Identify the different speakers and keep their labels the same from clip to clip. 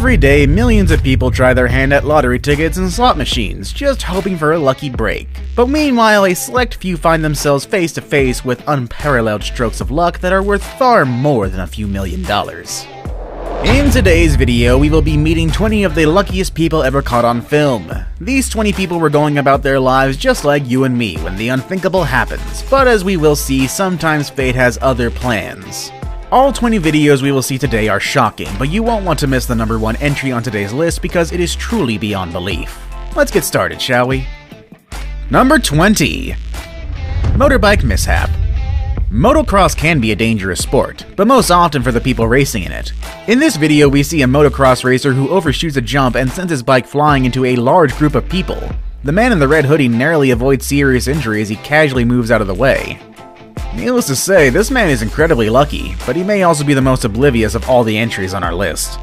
Speaker 1: Every day, millions of people try their hand at lottery tickets and slot machines, just hoping for a lucky break. But meanwhile, a select few find themselves face to face with unparalleled strokes of luck that are worth far more than a few $1,000,000. In today's video, we will be meeting 20 of the luckiest people ever caught on film. These 20 people were going about their lives just like you and me when the unthinkable happens, but as we will see, sometimes fate has other plans. All 20 videos we will see today are shocking, but you won't want to miss the number 1 entry on today's list because it is truly beyond belief. Let's get started, shall we? Number 20. Motorbike mishap. Motocross can be a dangerous sport, but most often for the people racing in it. In this video, we see a motocross racer who overshoots a jump and sends his bike flying into a large group of people. The man in the red hoodie narrowly avoids serious injury as he casually moves out of the way. Needless to say, this man is incredibly lucky, but he may also be the most oblivious of all the entries on our list.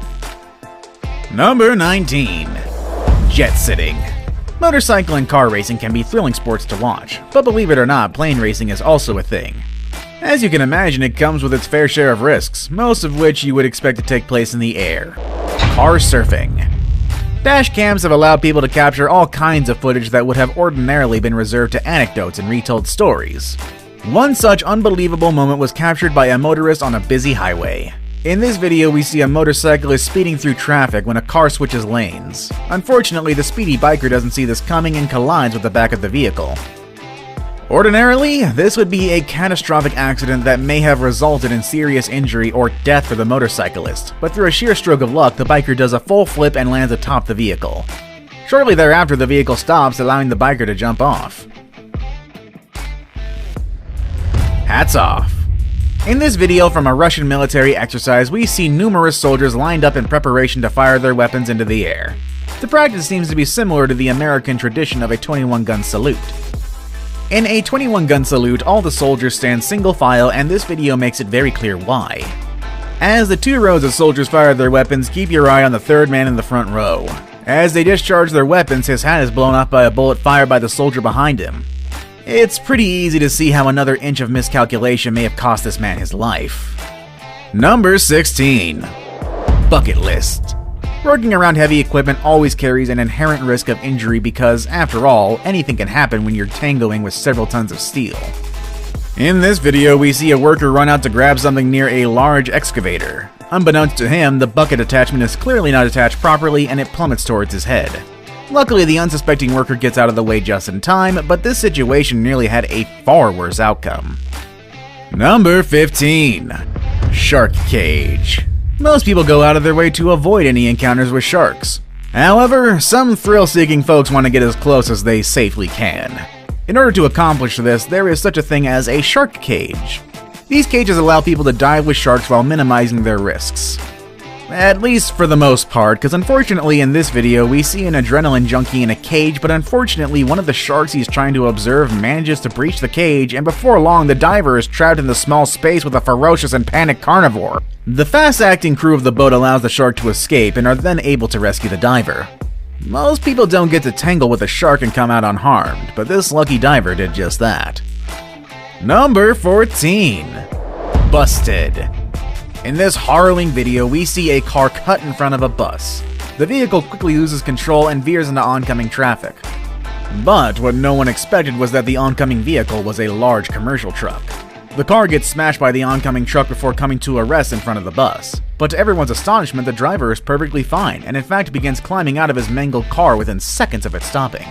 Speaker 1: Number 19. Jet sitting. Motorcycle and car racing can be thrilling sports to watch, but believe it or not, plane racing is also a thing. As you can imagine, it comes with its fair share of risks, most of which you would expect to take place in the air. Car surfing. Dash cams have allowed people to capture all kinds of footage that would have ordinarily been reserved to anecdotes and retold stories. One such unbelievable moment was captured by a motorist on a busy highway. In this video, we see a motorcyclist speeding through traffic when a car switches lanes. Unfortunately, the speedy biker doesn't see this coming and collides with the back of the vehicle. Ordinarily, this would be a catastrophic accident that may have resulted in serious injury or death for the motorcyclist, but through a sheer stroke of luck, the biker does a full flip and lands atop the vehicle. Shortly thereafter, the vehicle stops, allowing the biker to jump off. Hats off. In this video from a Russian military exercise, we see numerous soldiers lined up in preparation to fire their weapons into the air. The practice seems to be similar to the American tradition of a 21-gun salute. In a 21-gun salute, all the soldiers stand single file, and this video makes it very clear why. As the 2 rows of soldiers fire their weapons, keep your eye on the 3rd man in the front row. As they discharge their weapons, his hat is blown off by a bullet fired by the soldier behind him. It's pretty easy to see how another inch of miscalculation may have cost this man his life. Number 16. Bucket list. Working around heavy equipment always carries an inherent risk of injury because, after all, anything can happen when you're tangoing with several tons of steel. In this video, we see a worker run out to grab something near a large excavator. Unbeknownst to him, the bucket attachment is clearly not attached properly and it plummets towards his head. Luckily, the unsuspecting worker gets out of the way just in time, but this situation nearly had a far worse outcome. Number 15. Shark cage. Most people go out of their way to avoid any encounters with sharks. However, some thrill-seeking folks want to get as close as they safely can. In order to accomplish this, there is such a thing as a shark cage. These cages allow people to dive with sharks while minimizing their risks. At least for the most part, because unfortunately in this video we see an adrenaline junkie in a cage, but unfortunately one of the sharks he's trying to observe manages to breach the cage, and before long the diver is trapped in the small space with a ferocious and panicked carnivore. The fast-acting crew of the boat allows the shark to escape and are then able to rescue the diver. Most people don't get to tangle with a shark and come out unharmed, but this lucky diver did just that. Number 14. Busted. In this harrowing video, we see a car cut in front of a bus. The vehicle quickly loses control and veers into oncoming traffic. But what no one expected was that the oncoming vehicle was a large commercial truck. The car gets smashed by the oncoming truck before coming to a rest in front of the bus. But to everyone's astonishment, the driver is perfectly fine, and in fact begins climbing out of his mangled car within seconds of it stopping.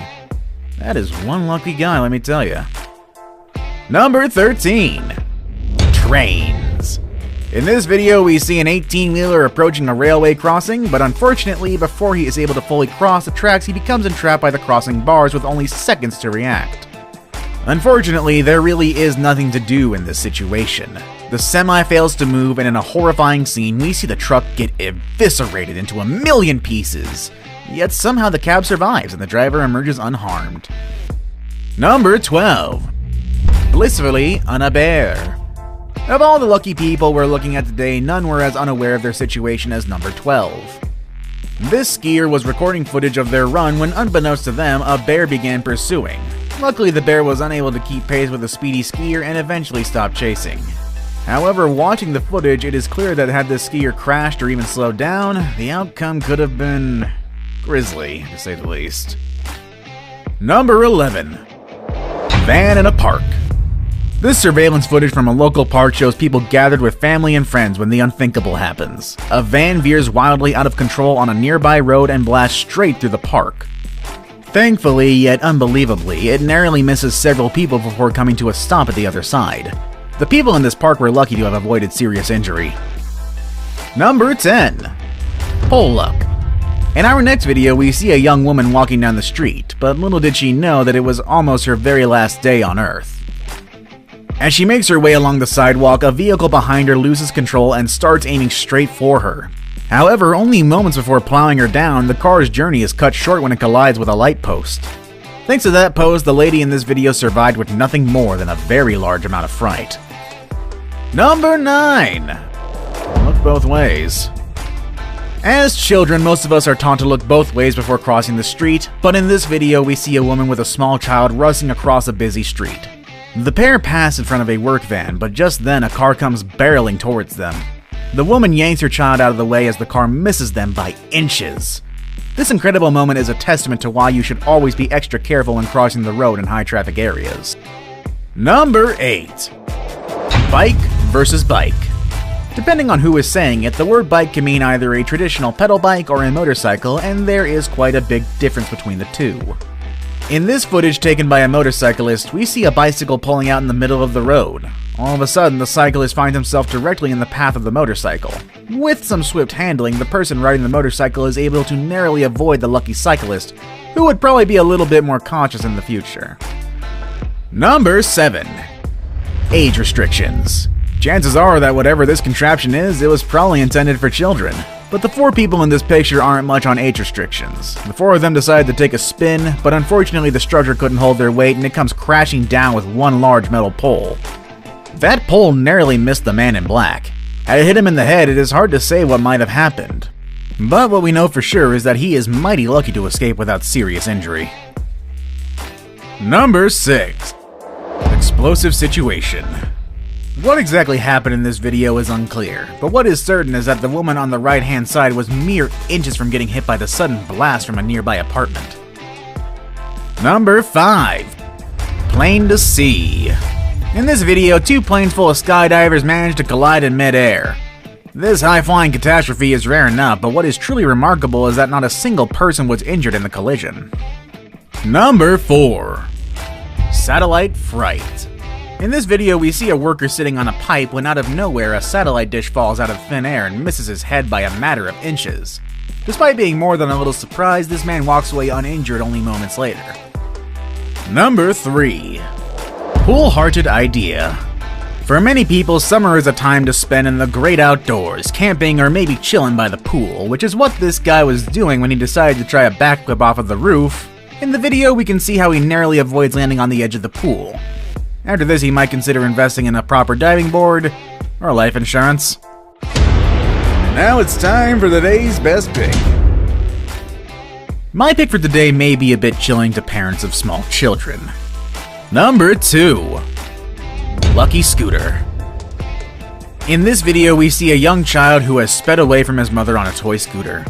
Speaker 1: That is one lucky guy, let me tell you. Number 13. Trains. In this video, we see an 18-wheeler approaching a railway crossing, but unfortunately, before he is able to fully cross the tracks, he becomes entrapped by the crossing bars with only seconds to react. Unfortunately, there really is nothing to do in this situation. The semi fails to move, and in a horrifying scene, we see the truck get eviscerated into 1,000,000 pieces. Yet somehow the cab survives, and the driver emerges unharmed. Number 12. Blissfully unaware. Of all the lucky people we're looking at today, none were as unaware of their situation as number 12. This skier was recording footage of their run when, unbeknownst to them, a bear began pursuing. Luckily, the bear was unable to keep pace with the speedy skier and eventually stopped chasing. However, watching the footage, it is clear that had this skier crashed or even slowed down, the outcome could have been grisly, to say the least. Number 11. Van in a park. This surveillance footage from a local park shows people gathered with family and friends when the unthinkable happens. A van veers wildly out of control on a nearby road and blasts straight through the park. Thankfully, yet unbelievably, it narrowly misses several people before coming to a stop at the other side. The people in this park were lucky to have avoided serious injury. Number 10. Pole luck. In our next video, we see a young woman walking down the street, but little did she know that it was almost her very last day on Earth. As she makes her way along the sidewalk, a vehicle behind her loses control and starts aiming straight for her. However, only moments before plowing her down, the car's journey is cut short when it collides with a light post. Thanks to that post, the lady in this video survived with nothing more than a very large amount of fright. Number 9. Look both ways. As children, most of us are taught to look both ways before crossing the street, but in this video we see a woman with a small child rushing across a busy street. The pair pass in front of a work van, but just then a car comes barreling towards them. The woman yanks her child out of the way as the car misses them by inches. This incredible moment is a testament to why you should always be extra careful when crossing the road in high traffic areas. Number 8. Bike versus bike. Depending on who is saying it, the word bike can mean either a traditional pedal bike or a motorcycle, and there is quite a big difference between the two. In this footage taken by a motorcyclist, we see a bicycle pulling out in the middle of the road. All of a sudden, the cyclist finds himself directly in the path of the motorcycle. With some swift handling, the person riding the motorcycle is able to narrowly avoid the lucky cyclist, who would probably be a little bit more cautious in the future. Number 7. Age restrictions. Chances are that whatever this contraption is, it was probably intended for children. But the 4 people in this picture aren't much on age restrictions. The 4 of them decide to take a spin, but unfortunately the structure couldn't hold their weight and it comes crashing down with one large metal pole. That pole narrowly missed the man in black. Had it hit him in the head, it is hard to say what might have happened. But what we know for sure is that he is mighty lucky to escape without serious injury. Number 6. Explosive situation. What exactly happened in this video is unclear, but what is certain is that the woman on the right-hand side was mere inches from getting hit by the sudden blast from a nearby apartment. Number 5. Plane to sea. In this video, 2 planes full of skydivers managed to collide in mid-air. This high-flying catastrophe is rare enough, but what is truly remarkable is that not a single person was injured in the collision. Number 4. Satellite fright. In this video, we see a worker sitting on a pipe when out of nowhere a satellite dish falls out of thin air and misses his head by a matter of inches. Despite being more than a little surprised, this man walks away uninjured only moments later. Number 3. Cool-hearted idea. For many people, summer is a time to spend in the great outdoors, camping or maybe chilling by the pool, which is what this guy was doing when he decided to try a backflip off of the roof. In the video, we can see how he narrowly avoids landing on the edge of the pool. After this, he might consider investing in a proper diving board or life insurance. And now it's time for the day's best pick. My pick for today may be a bit chilling to parents of small children. Number 2. Lucky Scooter. In this video, we see a young child who has sped away from his mother on a toy scooter.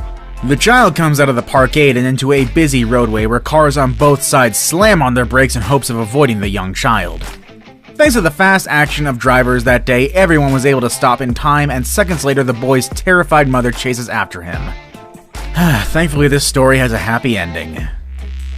Speaker 1: The child comes out of the parkade and into a busy roadway where cars on both sides slam on their brakes in hopes of avoiding the young child. Thanks to the fast action of drivers that day, everyone was able to stop in time, and seconds later the boy's terrified mother chases after him. Thankfully, this story has a happy ending.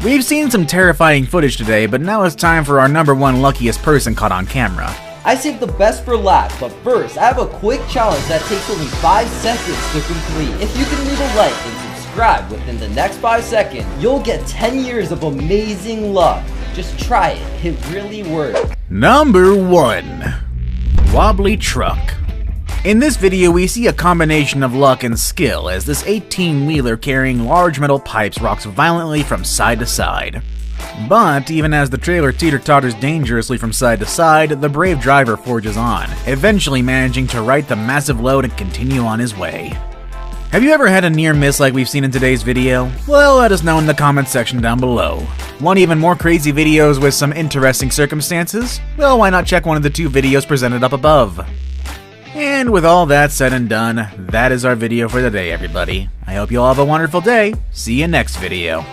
Speaker 1: We've seen some terrifying footage today, but now it's time for our number 1 luckiest person caught on camera.
Speaker 2: I saved the best for last, but first, I have a quick challenge that takes only 5 seconds to complete. If you can leave a like and subscribe within the next 5 seconds, you'll get 10 years of amazing luck. Just try it, it really works.
Speaker 1: Number 1. Wobbly truck. In this video, we see a combination of luck and skill as this 18-wheeler carrying large metal pipes rocks violently from side to side. But even as the trailer teeter-totters dangerously from side to side, the brave driver forges on, eventually managing to right the massive load and continue on his way. Have you ever had a near miss like we've seen in today's video? Well, let us know in the comments section down below. Want even more crazy videos with some interesting circumstances? Well, why not check one of the 2 videos presented up above? And with all that said and done, that is our video for today, everybody. I hope you all have a wonderful day. See you next video.